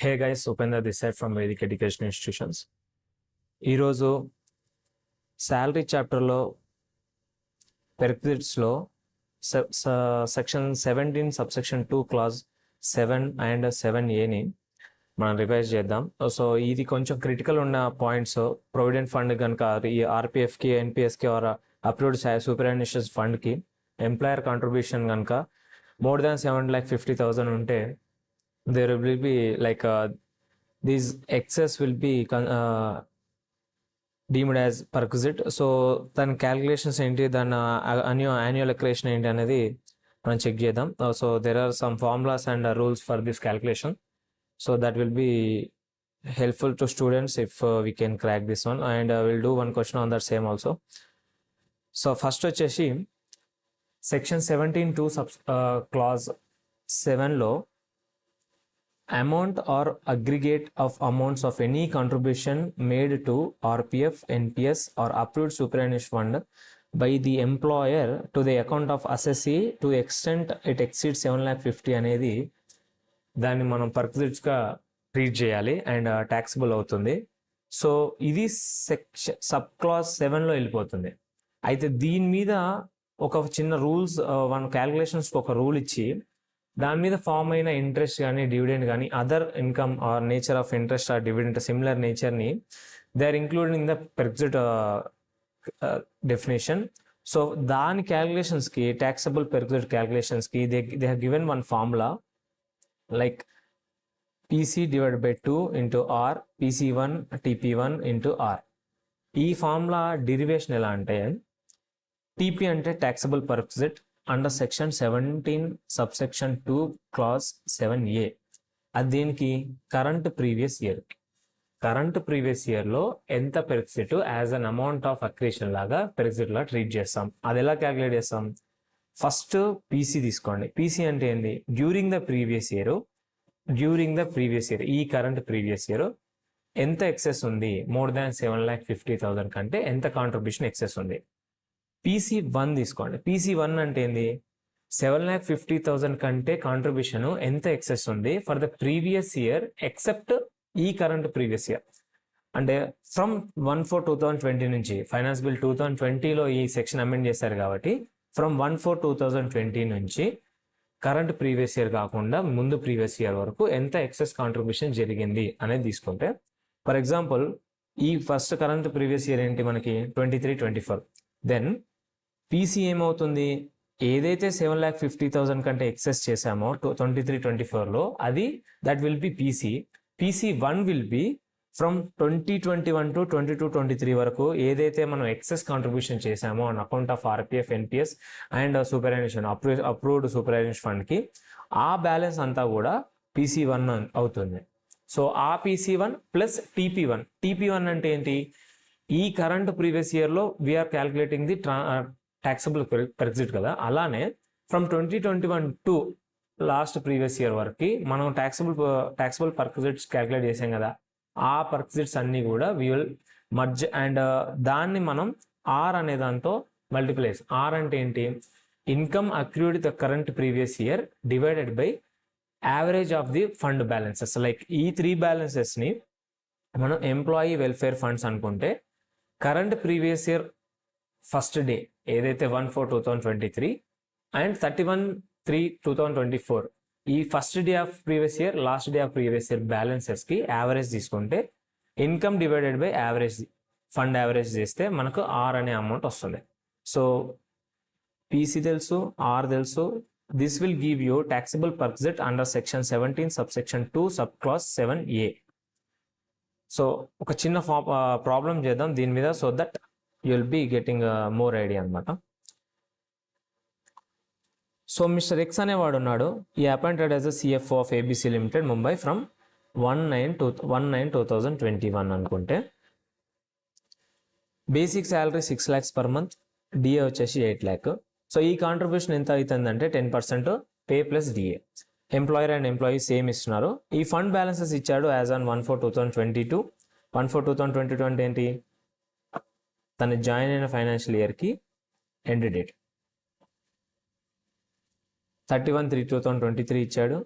Hey guys, Upendra this side from Vedic Education Institutions. ఈరోజు salary చాప్టర్లో పెర్క్విజిట్స్లో section 17 subsection 2 clause 7 and 7A మనం revise చేద్దాం. So ఇది కొంచెం క్రిటికల్ ఉన్న పాయింట్స్. ప్రొవిడెంట్ ఫండ్ కనుక ఈ ఆర్పిఎఫ్కి ఎన్పిఎస్కి are approved superannuation ఫండ్కి employer contribution కనుక మోర్ దాన్ 7,50,000 ఉంటే there will be like these excess will be deemed as perquisite. So దాని క్యాలిక్యులేషన్స్ ఏంటి, దాని annual accretion ఏంటి అనేది మనం చెక్ చేద్దాం. So there are some formulas and rules for this calculation, so that will be helpful to students if we can crack this one, and we'll do one question on that same also. So first వచ్చేసి section 17(2) clause 7లో amount or aggregate of amounts of any contribution made to RPF, NPS or approved superannuation fund by the employer to the account of assessee to the extent it exceeds 7,50,000 అనేది దాన్ని మనం పర్క్విజిట్స్గా treat చేయాలి and taxable అవుతుంది. So ఇది sub class 7లో వెళ్ళిపోతుంది. అయితే దీని మీద ఒక చిన్న రూల్స్, వన్ క్యాలిక్యులేషన్స్కి ఒక రూల్ ఇచ్చి దాని మీద ఫామ్ అయిన ఇంట్రెస్ట్ కానీ డివిడెండ్ కానీ other income or nature of interest or dividend similar నేచర్ని they are included in the perquisite definition. So దాని క్యాలిక్యులేషన్స్కి ట్యాక్సబుల్ పెర్క్విజిట్ క్యాలిక్యులేషన్స్కి they have given one formula like PC divided by 2 into R, PC1 TP1 into R. ఈ formula derivation ఎలా అంటే TP అంటే taxable perquisite under section 17 subsection 2 clause 7A. అది దేనికి? Current previous ఇయర్లో ఎంత perquisite as an amount of accretion లాగా perquisite లా treat చేస్తాం. అది ఎలా క్యాలిక్యులేట్ చేస్తాం? ఫస్ట్ పీసీ తీసుకోండి. పీసీ అంటే ఏంది? డ్యూరింగ్ ద ప్రీవియస్ ఇయర్ ఈ కరెంట్ ప్రీవియస్ ఇయర్ ఎంత ఎక్సెస్ ఉంది, మోర్ దాన్ 7,50,000 కంటే ఎంత కాంట్రిబ్యూషన్ ఎక్సెస్ ఉంది. PC1 తీసుకోండి. PC1 అంటే ఏంది? 7,50,000 కంటే కాంట్రిబ్యూషన్ ఎంత ఎక్సెస్ ఉంది for the previous year except ఈ కరెంట్ ప్రీవియస్ ఇయర్. అంటే ఫ్రమ్ 1/4/2020 నుంచి ఫైనాన్స్ బిల్ 2020లో ఈ సెక్షన్ అమెండ్ చేశారు కాబట్టి ఫ్రమ్ 1/4/2020 నుంచి కరెంట్ ప్రీవియస్ ఇయర్ కాకుండా ముందు ప్రీవియస్ ఇయర్ వరకు ఎంత ఎక్సెస్ కాంట్రిబ్యూషన్ జరిగింది అనేది తీసుకుంటే, ఫర్ ఎగ్జాంపుల్ ఈ ఫస్ట్ కరెంట్ ప్రీవియస్ ఇయర్ ఏంటి మనకి 23-24. దెన్ పీసీ ఏమవుతుంది? ఏదైతే 7,50,000 కంటే ఎక్సెస్ చేసామో 23-24లో అది that will be PC1 will be from 2021 to 22-23 వరకు ఏదైతే మనం ఎక్సెస్ కాంట్రిబ్యూషన్ చేసామో on account of RPF, NPS and superannuation approved superannuation ఫండ్కి ఆ బ్యాలెన్స్ అంతా కూడా PC1 అవుతుంది. సో ఆ PC1 ప్లస్ TP1 అంటే ఏంటి? ఈ కరెంట్ ప్రీవియస్ ఇయర్లో వీఆర్ క్యాలిక్యులేటింగ్ ది ట్యాక్సబుల్ పెర్క్విజిట్ కదా, అలానే from 2021 to last previous year వరకు మనం ట్యాక్సబుల్ పెర్క్విజిట్స్ క్యాలిక్యులేట్ చేసాం కదా, ఆ పెర్క్విజిట్స్ అన్ని కూడా వి విల్ మర్జ్ అండ్ దాన్ని మనం ఆర్ అనే దాంతో మల్టిప్లై. ఆర్ అంటే ఏంటి? Income accrued the current previous year divided by average of the fund balances. Like ఈ 3 బ్యాలెన్సెస్ని మనం ఎంప్లాయీ వెల్ఫేర్ ఫండ్స్ అనుకుంటే current previous year first day ఏదైతే 1/4/2023 అండ్ 31/3/2024 ఈ first day of previous year, last day of previous year బ్యాలెన్సెస్కి average తీసుకుంటే income divided by average, fund average చేస్తే మనకు ఆర్ అనే అమౌంట్ వస్తుంది. సో పీసీ తెలుసు, ఆర్ తెలుసు. This will give you taxable perquisite under section 17 subsection 2 sub clause 7A. So ఒక చిన్న ప్రాబ్లం చేద్దాం దీని మీద, so that you will be getting more idea అనమాట. సో మిస్టర్ ఎక్స్ అనేవాడు ఉన్నాడు. ఈ appointed as a CFO of ABC limited Mumbai from 1/9/2021 అనుకుంటే basic salary 6 lakhs per month, DA వచ్చేసి 8 lakh. సో ఈ కాంట్రిబ్యూషన్ ఎంత అవుతుందంటే 10% pay plus DA. Employer and employee same ఇస్తున్నారు. ఈ ఫండ్ బ్యాలెన్సెస్ ఇచ్చాడు యాజ్ ఆన్ 1/4/2022. 1/4/2022 అంటే ఏంటి? తను జాయిన్ అయిన ఫైనాన్షియల్ ఇయర్కి ఎండ్ డేట్. 31/3/2023 ఇచ్చాడు.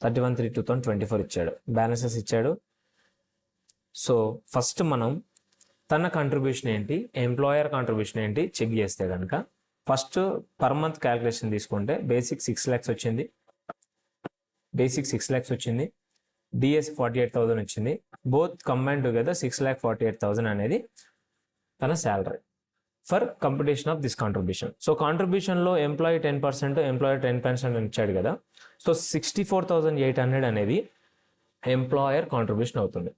31/3/2024 ఇచ్చాడు, బ్యాలెన్సెస్ ఇచ్చాడు. సో ఫస్ట్ మనం తన కంట్రిబ్యూషన్ ఏంటి, ఎంప్లాయర్ కాంట్రిబ్యూషన్ ఏంటి చెక్ చేస్తే కనుక ఫస్ట్ పర్ మంత్ క్యాలిక్యులేషన్ తీసుకుంటే బేసిక్ 6 lakhs వచ్చింది, డిఎస్ 48,000 వచ్చింది. బోత్ కంబైన్ టుగెదర్ 6,48,000 అనేది తన salary for computation of this contribution. So కాంట్రిబ్యూషన్లో ఎంప్లాయీ 10%, ఎంప్లాయర్ 10% ఇచ్చాడు కదా. సో 64,800 అనేది ఎంప్లాయర్ కాంట్రిబ్యూషన్ అవుతుంది.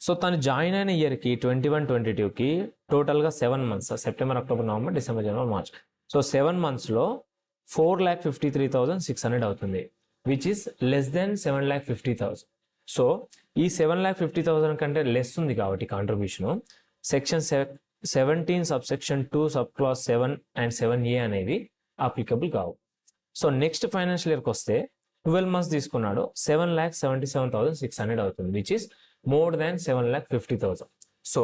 సో తను జాయిన్ అయిన ఇయర్కి 21-22కి టోటల్గా 7 months, September, October, November, December, జనవరి, మార్చ్. సో 7 monthsలో 4,53,600 అవుతుంది, which is less than 7,50,000. So ఈ 7,50,000 కంటే లెస్ ఉంది కాబట్టి contribution section 17 subsection 2 sub class 7 and 7A అనేవి అప్లికబుల్ కావు. సో నెక్స్ట్ ఫైనాన్షియల్ ఇయర్కి వస్తే 12 months తీసుకున్నాడు, 7,77,600 అవుతుంది, which is more than 7,50,000. So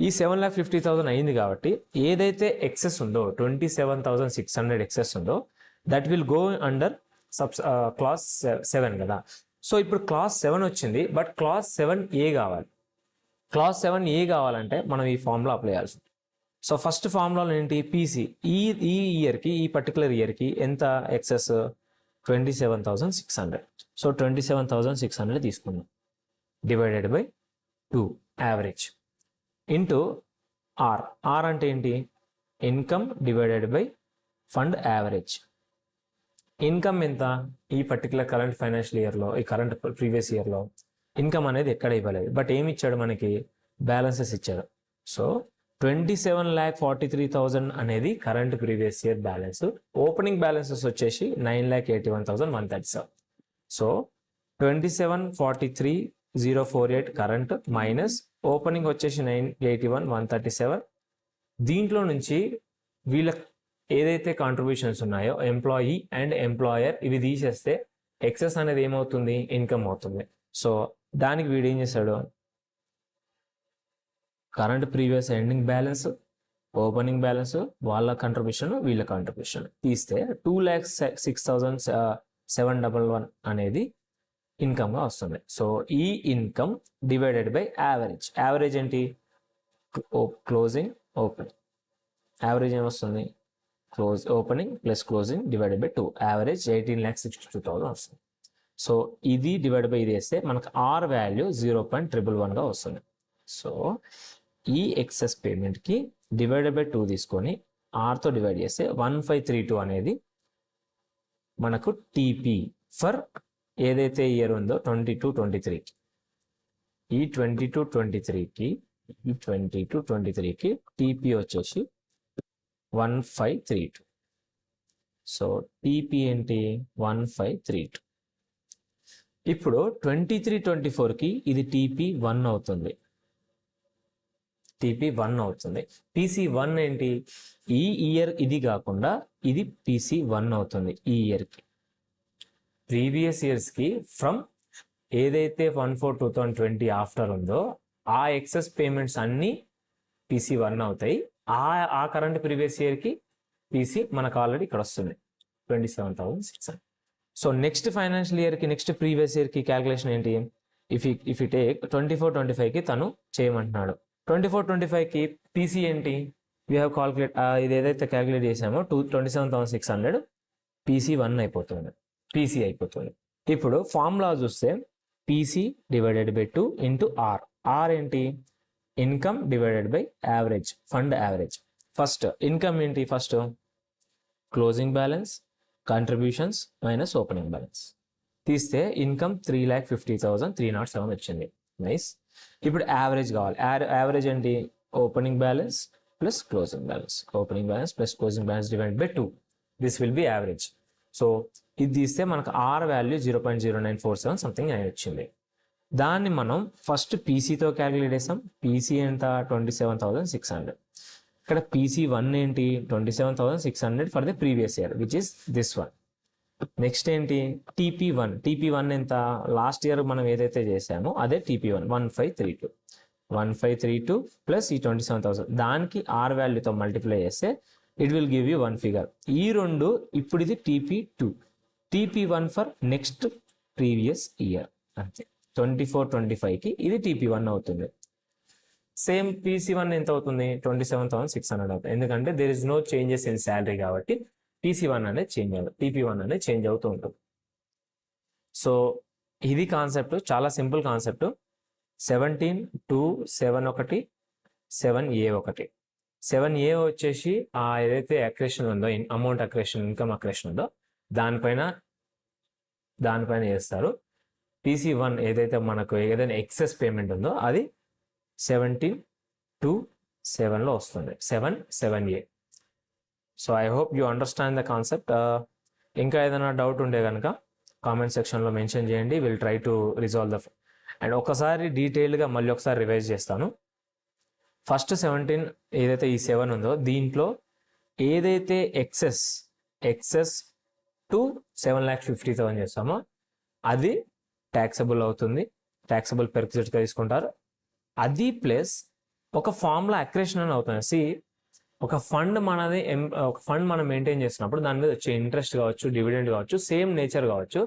ఈ 7,50,000 అయింది కాబట్టి ఏదైతే ఎక్సెస్ ఉందో 27,600 ఎక్సెస్ ఉందో that will go under class 7 కదా. సో ఇప్పుడు క్లాస్ 7 వచ్చింది, బట్ క్లాస్ 7A కావాలి. క్లాస్ 7A కావాలంటే మనం ఈ ఫార్ములా అప్లై చేయాల్సి ఉంటుంది. సో ఫస్ట్ ఫార్ములాలో ఏంటి, పీసీ ఈ ఇయర్కి, ఈ పర్టికులర్ ఇయర్కి ఎంత ఎక్సెస్, 27,600. సో 27,600 తీసుకున్నాం, divided by 2 average into R. R అంటే ఏంటి, income divided by fund average. Income ఎంత, ఈ పర్టికులర్ కరెంట్ ఫైనాన్షియల్ ఇయర్లో, ఈ కరెంట్ ప్రీవియస్ ఇయర్లో ఇన్కమ్ అనేది ఎక్కడ ఇవ్వలేదు, బట్ ఏమి ఇచ్చాడు మనకి, బ్యాలెన్సెస్ ఇచ్చాడు. సో 27,43,000 అనేది current previous year balance. Opening balances వచ్చేసి 9,81,137. సో 27,43,048 కరెంట్ మైనస్ ఓపెనింగ్ వచ్చేసి 9,81,137. దీంట్లో నుంచి వీళ్ళ ఏదైతే కాంట్రిబ్యూషన్స్ ఉన్నాయో ఎంప్లాయీ అండ్ ఎంప్లాయర్ ఇవి తీసేస్తే ఎక్సెస్ అనేది ఏమవుతుంది, ఇన్కమ్ అవుతుంది. సో దానికి వీడు ఏం చేశాడు, current previous ending balance, opening balance, వాళ్ళ కాంట్రిబ్యూషన్, వీళ్ళ కాంట్రిబ్యూషన్ తీస్తే 2,06,711 అనేది ఇన్కమ్గా వస్తుంది. సో ఈ income divided by average. Average ఏంటి, క్లోజింగ్ ఓపెనింగ్. యావరేజ్ ఏమొస్తుంది, opening plus closing divided by 2, average 18,62,000 వస్తుంది. సో ఇది డివైడ్ బై ఇది వేస్తే మనకు ఆర్ వాల్యూ 0.111గా వస్తుంది. సో ఈ ఎక్సెస్ పేమెంట్కి డివైడెడ్ బై 2 తీసుకొని ఆర్తో డివైడ్ చేస్తే 1532 అనేది మనకు టీపీ ఫర్ ఏదైతే ఇయర్ ఉందో 22-23. ఈ 22-23కి టీపీ వచ్చేసి 1532. సో టీపీ ఏంటి, 1532. ఇప్పుడు 23-24కి ఇది టీపీ 1 అవుతుంది, పీసీ 1 ఏంటి, ఈ ఇయర్ ఇది కాకుండా ఇది పీసీ 1 అవుతుంది ఈ ఇయర్కి. ప్రీవియస్ ఇయర్స్కి ఫ్రమ్ ఏదైతే 1/4/2020 ఆఫ్టర్ ఉందో ఆ ఎక్సెస్ పేమెంట్స్ అన్నీ పీసీ 1 అవుతాయి. ఆ కరెంట్ ప్రీవియస్ ఇయర్కి పీసీ మనకు ఆల్రెడీ ఇక్కడ వస్తుంది 27,600. సో నెక్స్ట్ ఫైనాన్షియల్ ఇయర్కి, నెక్స్ట్ ప్రీవియస్ ఇయర్కి క్యాలిక్యులేషన్ ఏంటి, ఇఫ్ యూ టేక్ 24-25కి తను చేయమంటున్నాడు. 24-25కి పీసీ ఏంటి, వీ హ్యావ్ కాల్కులేట్, ఇది ఏదైతే క్యాలిక్యులేట్ చేసామో 27,600 పీసీ 1 అయిపోతుంది, పీసీ అయిపోతుంది. ఇప్పుడు ఫార్ములా చూస్తే PC divided by 2 into R. R ఏంటి, income divided by average, fund average. First income ఏంటి, first closing balance, contributions minus opening balance తీస్తే ఇన్కమ్ 3,50,307 వచ్చింది. నైస్. ఇప్పుడు యావరేజ్ కావాలి. యావరేజ్ ఏంటి, opening balance plus closing balance, opening balance plus closing balance divided by 2. This will be average. So ఇది తీస్తే మనకు are value 0.0947 something అని వచ్చింది. దాన్ని మనం ఫస్ట్ పీసీతో క్యాలిక్యులేట్ చేసాం. పీసీ ఎంత, 27,600. ఇక్కడ పీసీ 1 ఏంటి, 27,600 for the previous year which is this one. Next ఏంటి, టీపీ 1. టీపీ 1 ఎంత, లాస్ట్ ఇయర్ మనం ఏదైతే చేసామో అదే టీపీ 1, 1532 ప్లస్ ఈ 27,000 దానికి ఆర్ వాల్యూతో మల్టిప్లై చేస్తే it will give you 1 figure. ఈ రెండు ఇప్పుడు ఇది TP 2, TP 1 for next previous year అంతే. 24-25కి ఇది TP1 అవుతుంది. సేమ్ PC1 ఎంత అవుతుంది? 27,600 అవుతుంది. ఎందుకంటే there is no changes in salary కాబట్టి PC1 అనేది చేంజ్ అవ్వదు, TP1 అనేది చేంజ్ అవుతూ ఉంటుంది. సో ఇది కాన్సెప్ట్, చాలా సింపుల్ కాన్సెప్ట్. 17,271 7A1. 7A వచ్చేసి ఆ ఏదైతే అక్రేషన్ ఉందో, అమౌంట్ అక్రేషన్, ఇన్కమ్ అక్రేషన్ ఉందో దానిపైన చేస్తారు. PC1 ఏదైతే మనకు ఏదైనా ఎక్సెస్ పేమెంట్ ఉందో అది 17,271లో వస్తుంది, 7A. So I hope you understand the concept. ఇంకా ఏదైనా డౌట్ ఉంటే కనుక కామెంట్ సెక్షన్లో మెన్షన్ చేయండి. Will try to resolve the. And ఒకసారి డీటెయిల్గా మళ్ళీ ఒకసారి రివైజ్ చేస్తాను. ఫస్ట్ 17 ఏదైతే ఈ 7 ఉందో దీంట్లో ఏదైతే ఎక్సెస్ టు 7,50,000 చేస్తామో అది ట్యాక్సబుల్ అవుతుంది, ట్యాక్సబుల్ పెర్క్విజిట్గా తీసుకుంటారు. అది ప్లస్ ఒక ఫామ్లో అక్రేషన్ అని అవుతుంది. ఒక ఫండ్ మనం మెయింటైన్ చేసినప్పుడు దాని మీద వచ్చే ఇంట్రెస్ట్ కావచ్చు, డివిడెండ్ కావచ్చు, సేమ్ నేచర్ కావచ్చు,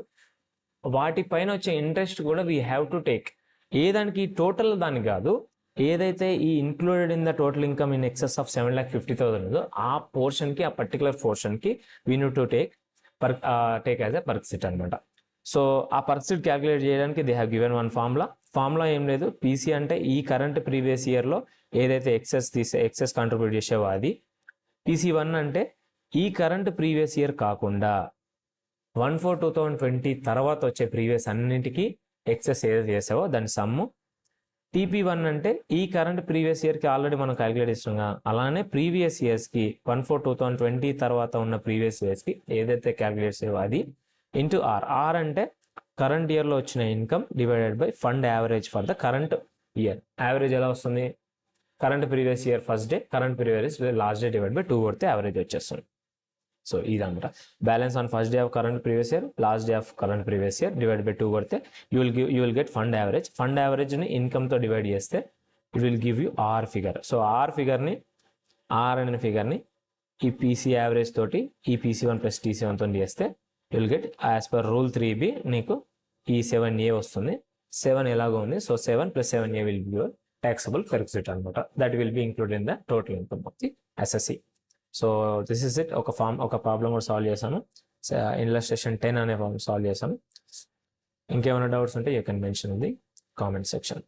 వాటిపైన వచ్చే ఇంట్రెస్ట్ కూడా వీ హ్యావ్ టు టేక్. ఏదానికి టోటల్ దానికి కాదు, ఏదైతే ఈ included in the total income in excess of 7,50,000 ఉందో ఆ పోర్షన్కి, ఆ పర్టికులర్ పోర్షన్కి we need to take as a perquisite అనమాట. సో ఆ పర్క్సిట్ క్యాలిక్యులేట్ చేయడానికి they have given one formula ఏం లేదు. PC అంటే ఈ కరెంట్ ప్రీవియస్ ఇయర్లో ఏదైతే ఎక్సెస్ కాంట్రిబ్యూట్ చేసేవో అది. PC1 అంటే ఈ కరెంట్ ప్రీవియస్ ఇయర్ కాకుండా 1/4/2020 తర్వాత వచ్చే ప్రీవియస్ అన్నింటికి ఎక్సెస్ ఏదైతే చేసావో దాని సమ్ము. TP1 అంటే ఈ కరెంట్ ప్రీవియస్ ఇయర్కి ఆల్రెడీ మనం క్యాలిక్యులేట్ చేస్తున్నాం, అలానే ప్రీవియస్ ఇయర్స్కి 1/4/2020 తర్వాత ఉన్న ప్రీవియస్ ఇయర్స్కి ఏదైతే క్యాలిక్యులేట్ చేసావో అది ఇంటూ R అంటే కరెంట్ ఇయర్లో వచ్చిన income divided by fund average for the current year. Average ఎలా వస్తుంది? Current previous year first day, current previous last day divide by 2 కొడితే యావరేజ్ వచ్చేస్తుంది. సో ఇదన్నమాట. Balance on first day of current previous year, last day of current previous year divide by 2 కొడితే you will get fund average. Fund యావరేజ్ని ఇన్కమ్తో divide చేస్తే it will give you R figure. So R అనే ఫిగర్ని ఈ PC average తోటి ఈ PC1 plus TC1 తోటి చేస్తే you will get as per rule 3B నీకు ఈ 7A వస్తుంది. 7 ఎలాగో ఉంది. So 7 + 7A will be your taxable perquisite అనమాట. That will be included in the total income of the SSC. So this is it. ఒక problem కూడా solve చేశాను. Illustration 10 అనే ప్రాబ్లం సాల్వ్ చేశాను. ఇంకేమైనా డౌట్స్ ఉంటే you can mention in the comment section.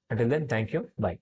Until then, thank you. Bye.